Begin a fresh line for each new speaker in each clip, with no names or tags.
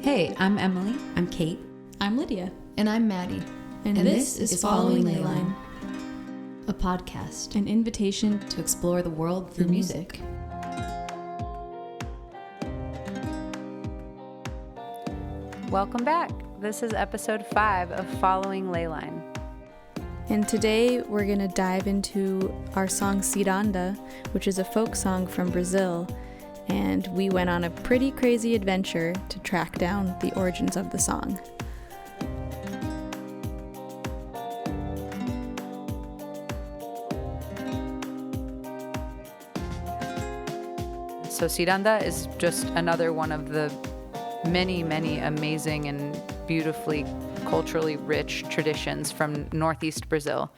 Hey, I'm Emily.
I'm Kate.
I'm Lydia.
And I'm Maddie.
And this is Following Ley Line,
a podcast,
an invitation
to explore the world through music.
Welcome back. This is episode 5 of Following Ley Line.
And today we're going to dive into our song Ciranda, which is a folk song from Brazil. And we went on a pretty crazy adventure to track down the origins of the song.
So Ciranda is just another one of the many, many amazing and beautifully culturally rich traditions from Northeast Brazil,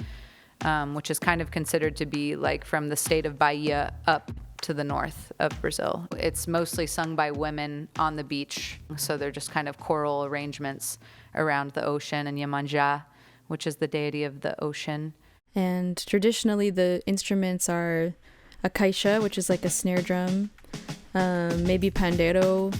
which is kind of considered to be like from the state of Bahia up to the north of Brazil. It's mostly sung by women on the beach, so they're just kind of choral arrangements around the ocean, and Iemanjá, which is the deity of the ocean.
And traditionally the instruments are a caixa, which is like a snare drum, maybe pandeiro.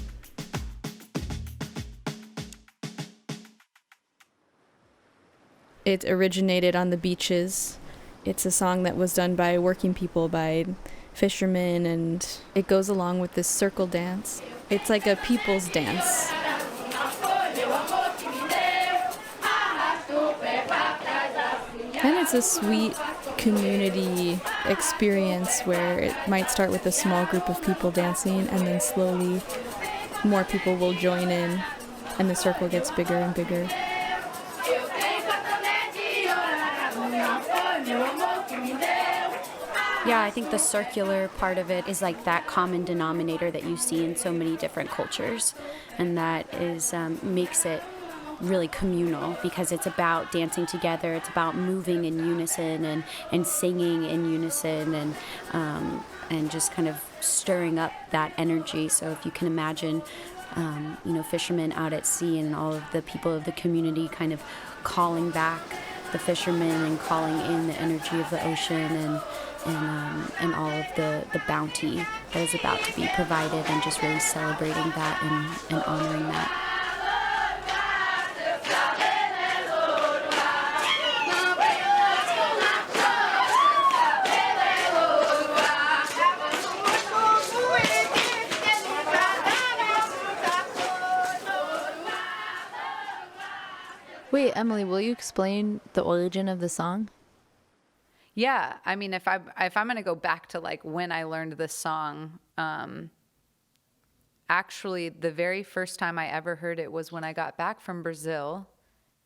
It originated on the beaches. It's a song that was done by working people, by fishermen, and it goes along with this circle dance. It's like a people's dance. And it's a sweet community experience where it might start with a small group of people dancing, and then slowly more people will join in, and the circle gets bigger and bigger.
Yeah, I think the circular part of it is like that common denominator that you see in so many different cultures, and that is makes it really communal because it's about dancing together, it's about moving in unison and singing in unison and just kind of stirring up that energy. So if you can imagine, fishermen out at sea and all of the people of the community kind of calling back the fishermen and calling in the energy of the ocean and all of the bounty that is about to be provided, and just really celebrating that and honoring that.
Wait, Emily, will you explain the origin of the song?
Yeah, I mean, if I'm gonna go back to like when I learned this song, actually the very first time I ever heard it was when I got back from Brazil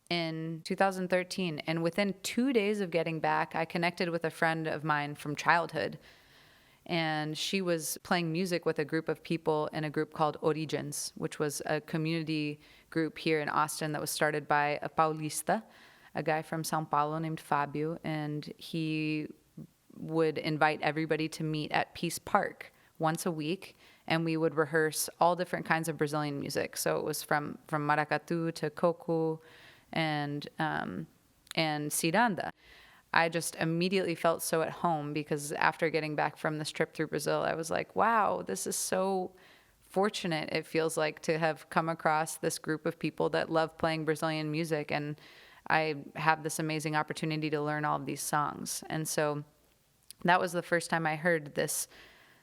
in 2013, and within 2 days of getting back, I connected with a friend of mine from childhood, and she was playing music with a group of people in a group called Origins, which was a community group here in Austin that was started by a Paulista, a guy from São Paulo named Fabio, and he would invite everybody to meet at Pease Park once a week, and we would rehearse all different kinds of Brazilian music. So it was from maracatu to coco and ciranda. I just immediately felt so at home because after getting back from this trip through Brazil, I was like, wow, this is so fortunate, it feels like, to have come across this group of people that love playing Brazilian music, and I have this amazing opportunity to learn all of these songs. And so that was the first time I heard this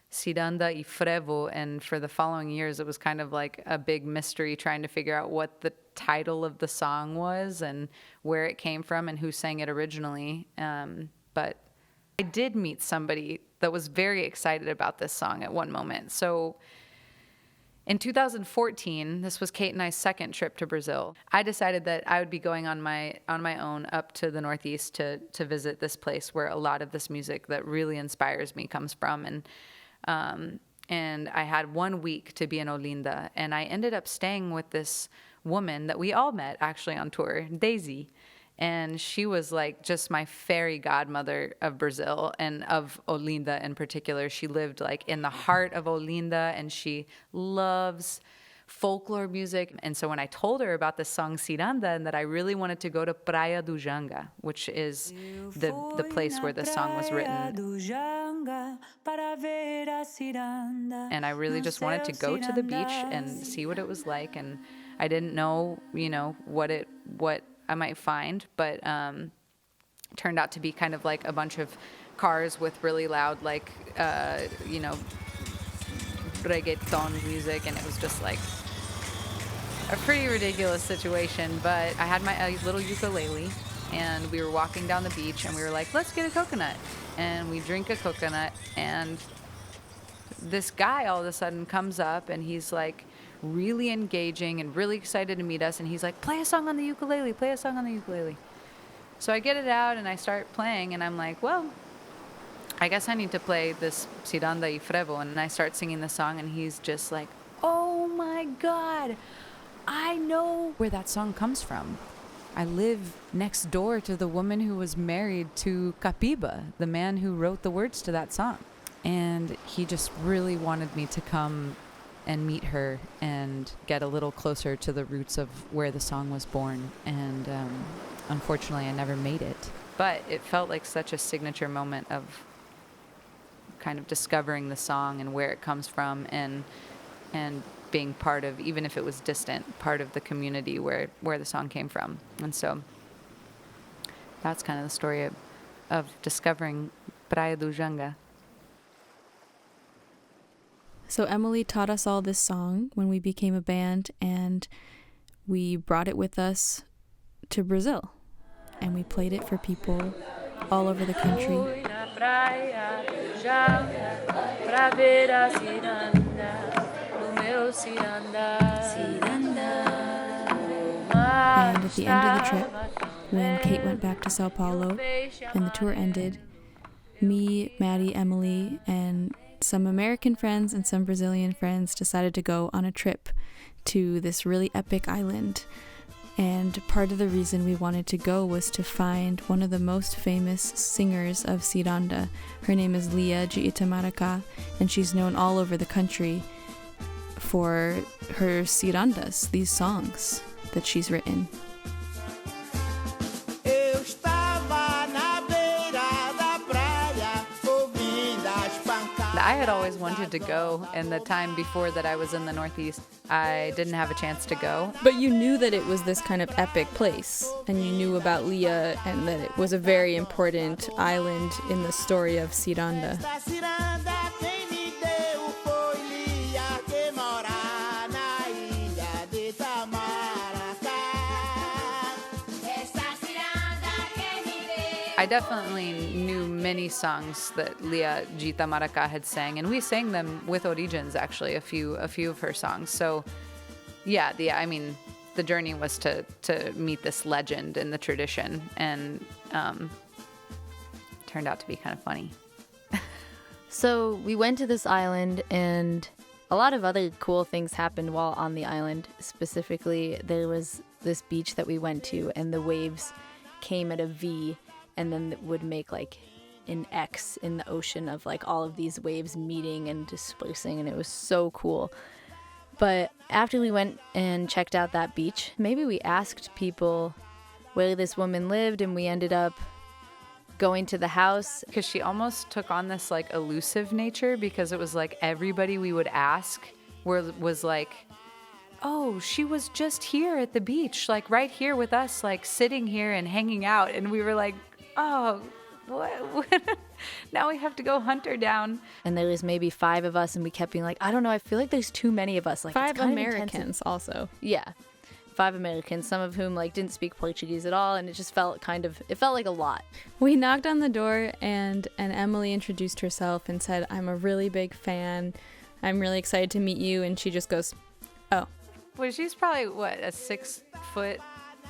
Ciranda e Frevo, and for the following years it was kind of like a big mystery trying to figure out what the title of the song was and where it came from and who sang it originally. But I did meet somebody that was very excited about this song at one moment. So in 2014, this was Kate and I's second trip to Brazil. I decided that I would be going on my own up to the Northeast to visit this place where a lot of this music that really inspires me comes from. And I had 1 week to be in Olinda, and I ended up staying with this woman that we all met actually on tour, Daisy. And she was like just my fairy godmother of Brazil and of Olinda in particular. She lived like in the heart of Olinda, and she loves folklore music. And so when I told her about the song Ciranda and that I really wanted to go to Praia do Janga, which is the place where the song was written, and I really just wanted to go to the beach and see what it was like. And I didn't know, what I might find, but turned out to be kind of like a bunch of cars with really loud, like, reggaeton music, and it was just like a pretty ridiculous situation. But I had my little ukulele, and we were walking down the beach, and we were like, let's get a coconut. And we drink a coconut, and this guy all of a sudden comes up, and he's like really engaging and really excited to meet us, and he's like, play a song on the ukulele, play a song on the ukulele. So I get it out, and I start playing, and I'm like, well, I guess I need to play this Siranda y Frevo. And I start singing the song, and he's just like, oh my God, I know where that song comes from. I live next door to the woman who was married to Capiba, the man who wrote the words to that song. And he just really wanted me to come and meet her and get a little closer to the roots of where the song was born. And unfortunately, I never made it. But it felt like such a signature moment of kind of discovering the song and where it comes from, and being part of, even if it was distant, part of the community where the song came from. And so that's kind of the story of discovering Praia do Janga.
So Emilie taught us all this song when we became a band, and we brought it with us to Brazil, and we played it for people all over the country. And at the end of the trip, when Kate went back to Sao Paulo and the tour ended, me, Maddie, Emilie, and some American friends and some Brazilian friends decided to go on a trip to this really epic island. And part of the reason we wanted to go was to find one of the most famous singers of Siranda. Her name is Lia de Itamaracá, and she's known all over the country for her cirandas, these songs that she's written.
I had always wanted to go, and the time before that I was in the Northeast, I didn't have a chance to go.
But you knew that it was this kind of epic place, and you knew about Lia, and that it was a very important island in the story of Ciranda.
I definitely knew many songs that Lia de Itamaracá had sang, and we sang them with Origins, actually, a few of her songs. So, yeah, the journey was to meet this legend in the tradition, and turned out to be kind of funny.
So we went to this island, and a lot of other cool things happened while on the island. Specifically, there was this beach that we went to, and the waves came at a V, and then it would make like an X in the ocean of like all of these waves meeting and dispersing, and it was so cool. But after we went and checked out that beach, maybe we asked people where this woman lived, and we ended up going to the house.
Because she almost took on this like elusive nature, because it was like everybody we would ask was like, oh, she was just here at the beach, like right here with us, like sitting here and hanging out. And we were like, oh, what? Now we have to go hunt her down.
And there was maybe 5 of us, and we kept being like, I don't know, I feel like there's too many of us. Like
5
it's kind of
Americans
intensive.
also.
Yeah, 5 Americans, some of whom like didn't speak Portuguese at all, and it just felt like a lot.
We knocked on the door, and Emilie introduced herself and said, I'm a really big fan. I'm really excited to meet you. And she just goes, oh.
Well, she's probably, a 6-foot,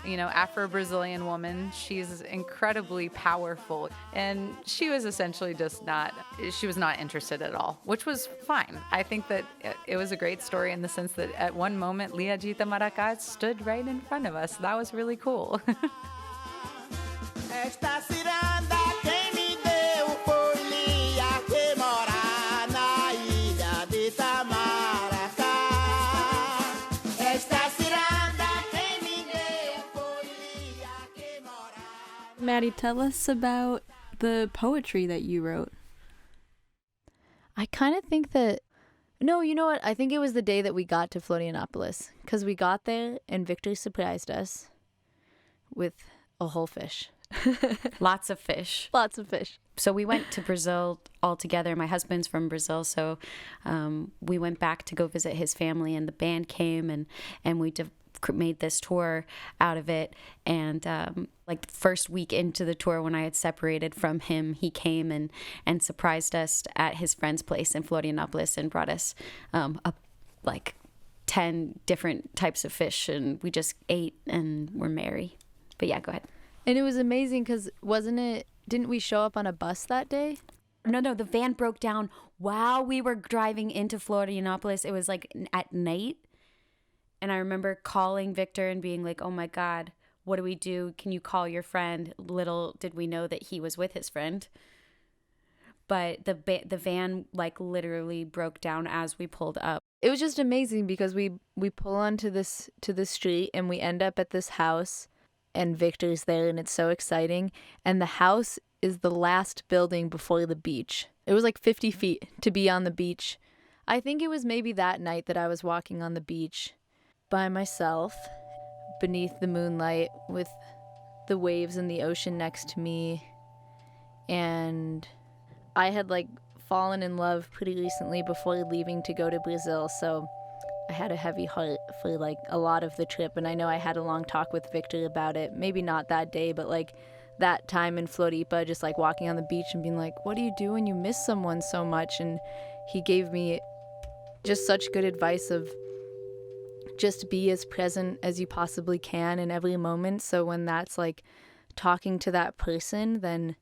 Afro-Brazilian woman. She's incredibly powerful. And she was essentially she was not interested at all, which was fine. I think that it was a great story in the sense that at one moment, Lia de Itamaracá stood right in front of us. That was really cool.
Maddie, tell us about the poetry that you wrote.
I kind of think that No, you know what? I think it was the day that we got to Florianopolis, because we got there and Victor surprised us with a whole fish.
Lots of fish.
Lots of fish.
So we went to Brazil all together. My husband's from Brazil, so we went back to go visit his family, and the band came, and we made this tour out of it. And like the first week into the tour, when I had separated from him, he came and surprised us at his friend's place in Florianopolis and brought us up like 10 different types of fish, and we just ate and were merry. But yeah, go ahead.
And it was amazing because didn't we show up on a bus that day?
No, the van broke down while we were driving into Florianopolis. It was like at night. And I remember calling Victor and being like, oh my God, what do we do? Can you call your friend? Little did we know that he was with his friend. But the van like literally broke down as we pulled up.
It was just amazing because we pull onto to the street and we end up at this house and Victor's there and it's so exciting. And the house is the last building before the beach. It was like 50 feet to be on the beach. I think it was maybe that night that I was walking on the beach by myself beneath the moonlight with the waves and the ocean next to me. And I had like fallen in love pretty recently before leaving to go to Brazil, so I had a heavy heart for like a lot of the trip. And I know I had a long talk with Victor about it, maybe not that day, but like that time in Floripa, just like walking on the beach and being like, what do you do when you miss someone so much? And he gave me just such good advice of just be as present as you possibly can in every moment. So when that's like talking to that person, then,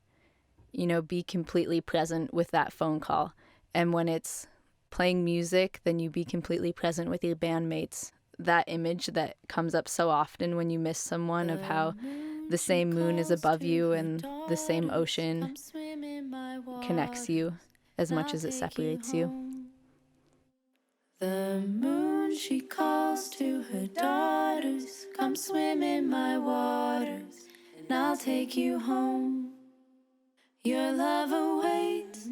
you know, be completely present with that phone call. And when it's playing music, then you be completely present with your bandmates. That image that comes up so often when you miss someone of how the same moon is above you and the same ocean connects you as much as it separates you.
The moon, she calls to her daughters, come swim in my waters, and I'll take you home. Your love awaits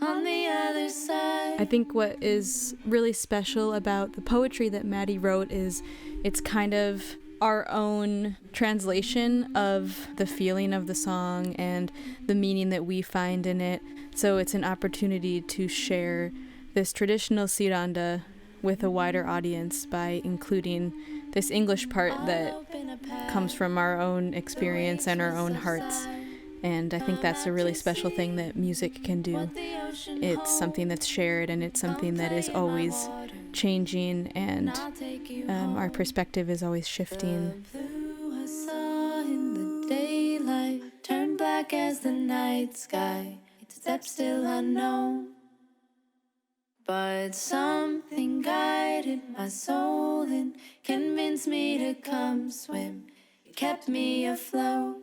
on the other side.
I think what is really special about the poetry that Maddie wrote is it's kind of our own translation of the feeling of the song and the meaning that we find in it. So it's an opportunity to share this traditional Siranda with a wider audience by including this English part that comes from our own experience and our own hearts. And I think that's a really special thing that music can do. It's something that's shared, and it's something that is always changing, and our perspective is always shifting.
The blue I saw in the daylight turned black as the night sky. It's a step still unknown, but something guided my soul and convinced me to come swim. It kept me afloat.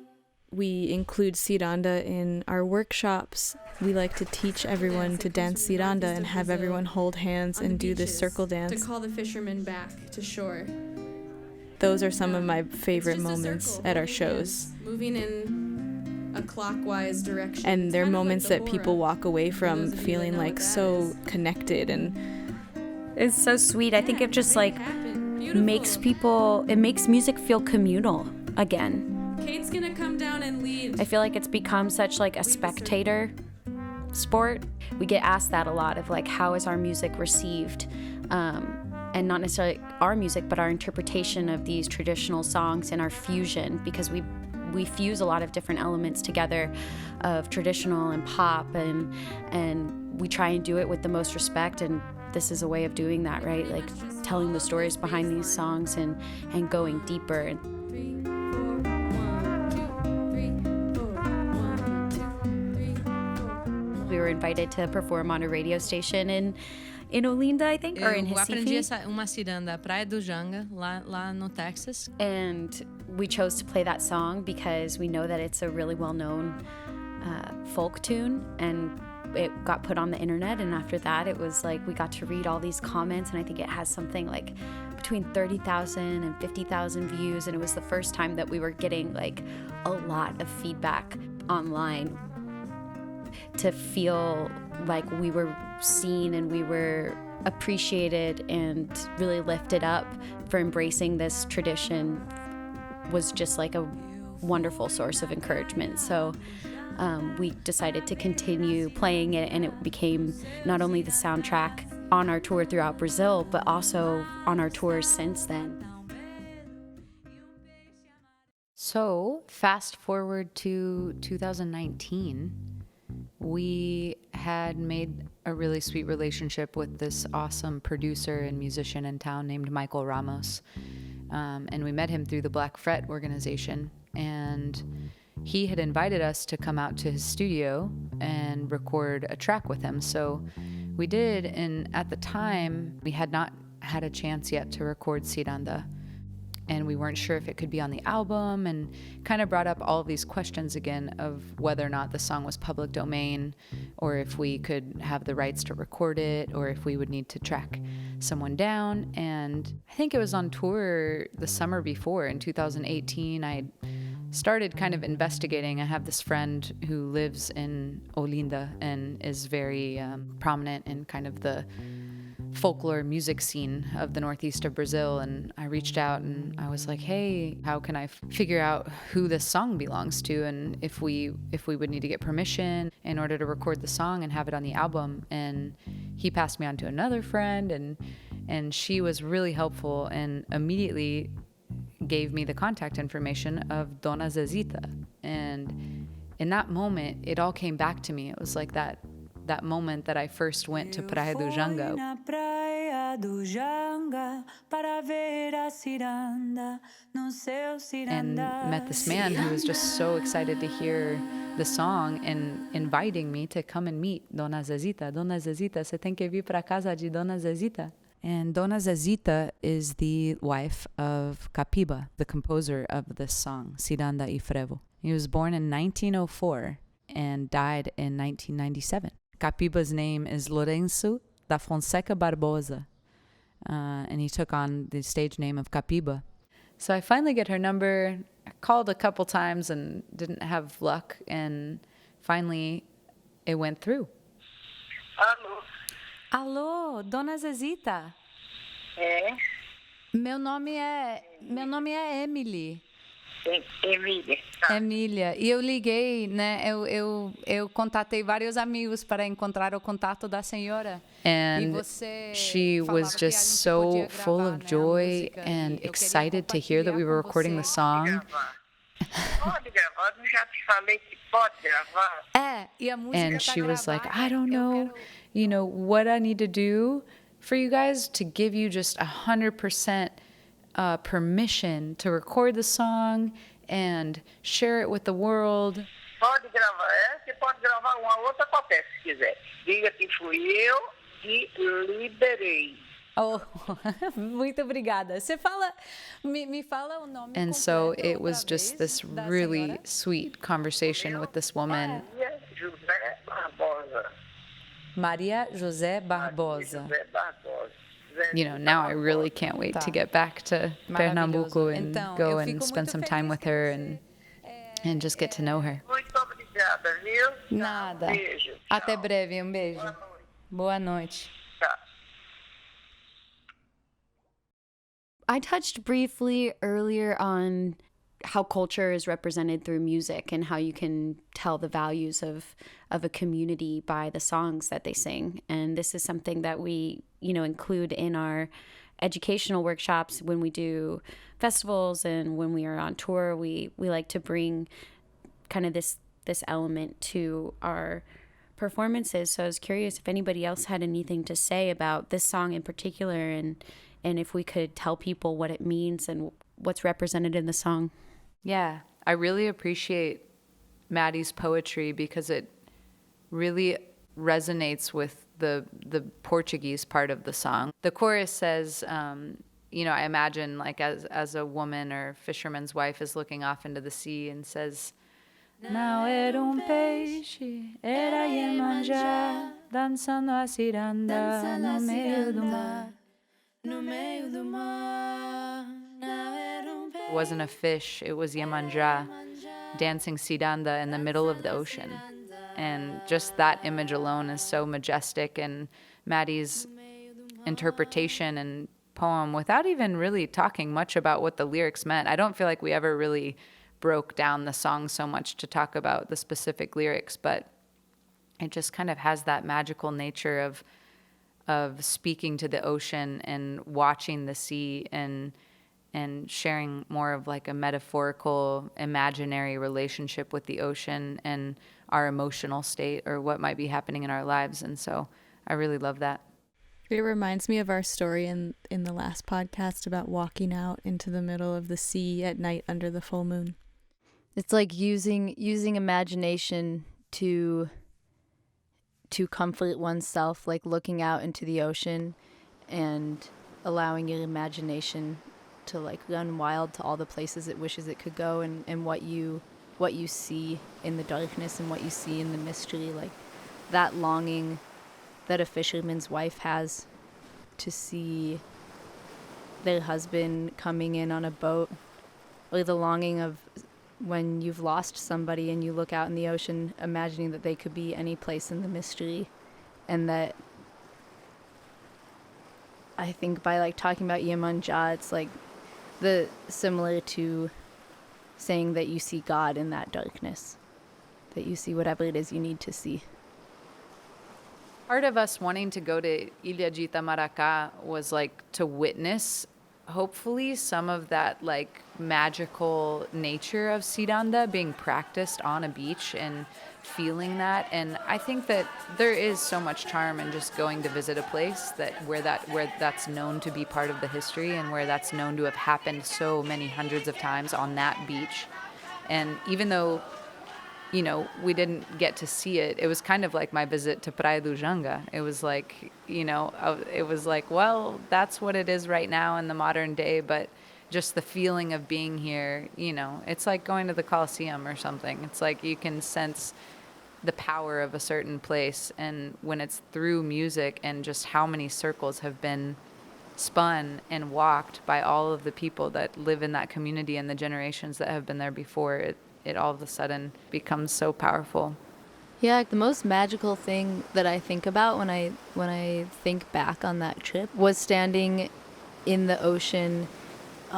We include Siranda in our workshops. We like to teach everyone to dance Siranda and have everyone hold hands and do this circle dance.
To call the fishermen back to shore.
Those are some of my favorite moments at our shows.
Moving in a clockwise direction.
And they're moments that people walk away from feeling like so connected, and
it's so sweet. I think it just like makes music feel communal again.
Kate's gonna come down and lead.
I feel like it's become such like a spectator sport. We get asked that a lot of like, how is our music received? And not necessarily our music, but our interpretation of these traditional songs and our fusion, because we fuse a lot of different elements together of traditional and pop, and we try and do it with the most respect, and this is a way of doing that, right? Like telling the stories behind these songs and going deeper. We were invited to perform on a radio station in Olinda, I think, or in Recife.
Eu aprendi uma ciranda, Praia do Janga, lá no Texas.
And we chose to play that song because we know that it's a really well-known folk tune, and it got put on the internet, and after that it was like we got to read all these comments, and I think it has something like between 30,000 and 50,000 views, and it was the first time that we were getting like a lot of feedback online to feel like we were seen and we were appreciated and really lifted up for embracing this tradition was just like a wonderful source of encouragement. So we decided to continue playing it, and it became not only the soundtrack on our tour throughout Brazil, but also on our tours since then.
So, fast forward to 2019, we had made a really sweet relationship with this awesome producer and musician in town named Michael Ramos. And we met him through the Black Fret organization. And he had invited us to come out to his studio and record a track with him. So we did, and at the time, we had not had a chance yet to record Siranda. And we weren't sure if it could be on the album, and kind of brought up all of these questions again of whether or not the song was public domain, or if we could have the rights to record it, or if we would need to track someone down. And I think it was on tour the summer before, in 2018, I started kind of investigating. I have this friend who lives in Olinda and is very prominent in kind of the folklore music scene of the northeast of Brazil, and I reached out and I was like, hey, how can I figure out who this song belongs to, and if we would need to get permission in order to record the song and have it on the album. And he passed me on to another friend, and she was really helpful and immediately gave me the contact information of Dona Zezita. And in that moment, it all came back to me. It was like that moment that I first went to Praia do Janga. And met this man who was just so excited to hear the song and inviting me to come and meet Dona Zezita. Dona Zezita, você tem que vir para casa de Dona Zezita. And Dona Zezita is the wife of Capiba, the composer of this song, Ciranda e Frevo. He was born in 1904 and died in 1997. Capiba's name is Lourenço da Fonseca Barbosa, and he took on the stage name of Capiba. So I finally get her number. I called a couple times and didn't have luck, and finally it went through.
Alô?
Alô, Dona Zezita.
É?
Meu nome é Emilie.
Emília.
Emília. E eu liguei, né? Eu contatei vários amigos para encontrar o contato da senhora. And she was just so full of joy and excited to hear that we were recording the song.
Pode gravar, eu já te falei que pode gravar.
And she was like, I don't know, what I need to do for you guys to give you just 100% permission to record the song and share it with the world.
Pode gravar, você pode gravar uma outra qualquer se quiser. Diga que fui eu que liberei.
Oh, muito obrigada. Você fala, me fala o nome. And so it was just this really sweet conversation with this woman. Maria José Barbosa. Now I really can't wait to get back to Pernambuco and go and spend some time with her and just get to know her.
Muito obrigada, viu?
Nada.
Beijo.
Até breve, beijo. Boa noite.
I touched briefly earlier on how culture is represented through music and how you can tell the values of a community by the songs that they sing. And this is something that we, include in our educational workshops when we do festivals and when we are on tour. We like to bring kind of this element to our performances. So I was curious if anybody else had anything to say about this song in particular, and if we could tell people what it means and what's represented in the song.
Yeah, I really appreciate Maddie's poetry because it really resonates with the Portuguese part of the song. The chorus says, I imagine like as a woman or fisherman's wife is looking off into the sea and says, Não era peixe, era Iemanjá, dançando a ciranda no meio do mar. No meio do mar, it wasn't a fish, it was Iemanjá dancing Siranda in the middle of the ocean. And just that image alone is so majestic. And Maddie's interpretation and poem, without even really talking much about what the lyrics meant. I don't feel like we ever really broke down the song so much to talk about the specific lyrics, but it just kind of has that magical nature of speaking to the ocean and watching the sea and sharing more of like a metaphorical, imaginary relationship with the ocean and our emotional state or what might be happening in our lives. And so I really love that.
It reminds me of our story in the last podcast about walking out into the middle of the sea at night under the full moon.
It's like using imagination to comfort oneself, like looking out into the ocean and allowing your imagination to like run wild to all the places it wishes it could go, and what you see in the darkness and what you see in the mystery, like that longing that a fisherman's wife has to see their husband coming in on a boat, or the longing of when you've lost somebody and you look out in the ocean imagining that they could be any place in the mystery. And that I think by like talking about Yemanja, it's like the similar to saying that you see God in that darkness, that you see whatever it is you need to see.
Part of us wanting to go to Ilha de Itamaracá was like to witness, hopefully, some of that like magical nature of Siranda being practiced on a beach and feeling that. And I think that there is so much charm in just going to visit a place where that's known to be part of the history and where that's known to have happened so many hundreds of times on that beach. And even though, you know, we didn't get to see it, it was kind of like my visit to Praia do Janga. It was like, you know, it was like, well, that's what it is right now in the modern day, but just the feeling of being here, you know, it's like going to the Colosseum or something. It's like you can sense the power of a certain place, and when it's through music and just how many circles have been spun and walked by all of the people that live in that community and the generations that have been there before, it all of a sudden becomes so powerful.
Yeah, the most magical thing that I think about when I think back on that trip was standing in the ocean.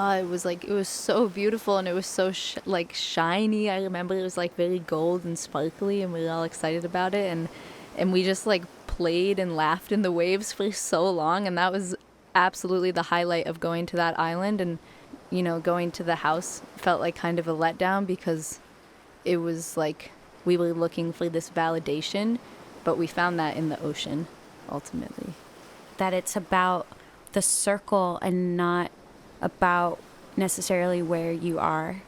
It was so beautiful, and it was so shiny. I remember it was like very gold and sparkly, and we were all excited about it, and we just like played and laughed in the waves for so long, and that was absolutely the highlight of going to that island. And you know, going to the house felt like kind of a letdown because it was like we were looking for this validation, but we found that in the ocean ultimately.
That it's about the circle and not about necessarily where you are,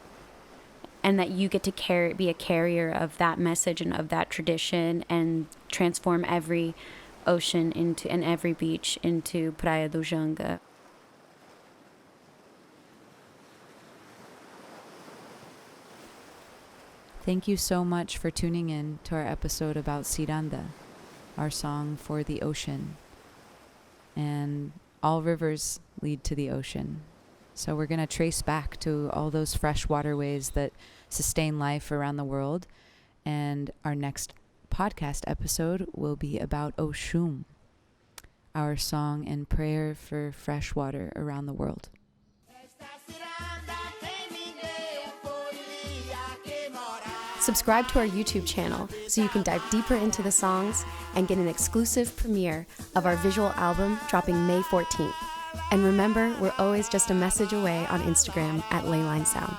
and that you get to be a carrier of that message and of that tradition and transform every ocean and every beach into Praia do Janga.
Thank you so much for tuning in to our episode about Siranda, our song for the ocean. And all rivers lead to the ocean. So we're going to trace back to all those fresh waterways that sustain life around the world. And our next podcast episode will be about Oshun, our song and prayer for fresh water around the world.
Subscribe to our YouTube channel so you can dive deeper into the songs and get an exclusive premiere of our visual album dropping May 14th. And remember, we're always just a message away on Instagram at Leyline Sound.